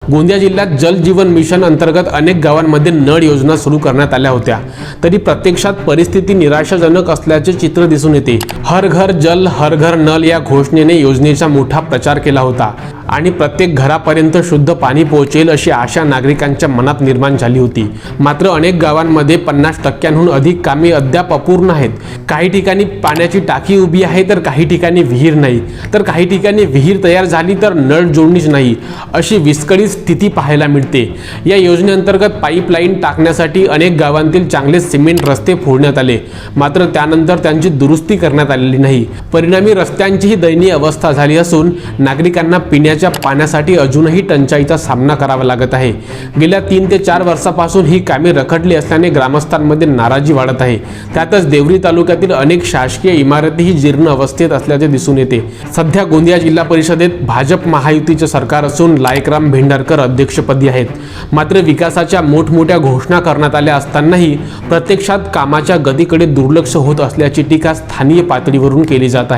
गोंदिया जिल्ह्यात जल जीवन मिशन अंतर्गत अनेक गावांमध्ये नळ योजना सुरू करण्यात आल्या होत्या, तरी प्रत्यक्षात परिस्थिती निराशाजनक असल्याचे चित्र दिसून येते। हर घर जल हर घर नल या घोषणेने योजनेचा मोठा प्रचार केला होता आणि प्रत्येक घरापर्यंत शुद्ध पाणी पोहोचेल अशी आशा नागरिकांच्या मनात निर्माण झाली होती। मात्र अनेक गावांमध्ये 50% अधिक कामे अद्याप अपूर्ण आहेत। काही ठिकाणी पाण्याची टाकी उभी आहे, तर काही ठिकाणी विहीर नाही, तर काही ठिकाणी विहीर तयार झाली तर नळ जोडणीच नाही, अशी विस्कळीत स्थिती पाहायला मिळते। या योजनेअंतर्गत पाईपलाईन टाकण्यासाठी अनेक गावांतील चांगले सिमेंट रस्ते फोडण्यात आले, मात्र त्यानंतर त्यांची दुरुस्ती करण्यात आलेली नाही। परिणामी रस्त्यांचीही दयनीय अवस्था झाली असून नागरिकांना पिण्याच्या पाण्यासाठी अजूनही टंचाईचा सामना करावा लागत आहे। गेल्या 3 ते 4 वर्षापासून ही कामे रखडली असल्याने ग्रामस्थांमध्ये नाराजी वाढत आहे। त्यातच देवरी तालुक्यातील अनेक शासकीय इमारतीही जीर्ण अवस्थेत असल्याचे दिसून येते। सध्या गोंदिया जिल्हा परिषदेत भाजप महायुतीचे सरकार असून लायकराम भेंडारकर अध्यक्षपदी आहेत। मात्र विकासाच्या मोठमोठ्या घोषणा करण्यात आल्या असतानाही प्रत्यक्षात कामाच्या गतीकडे दुर्लक्ष होत असल्याची टीका स्थानिक पातळीवरून केली जात आहे।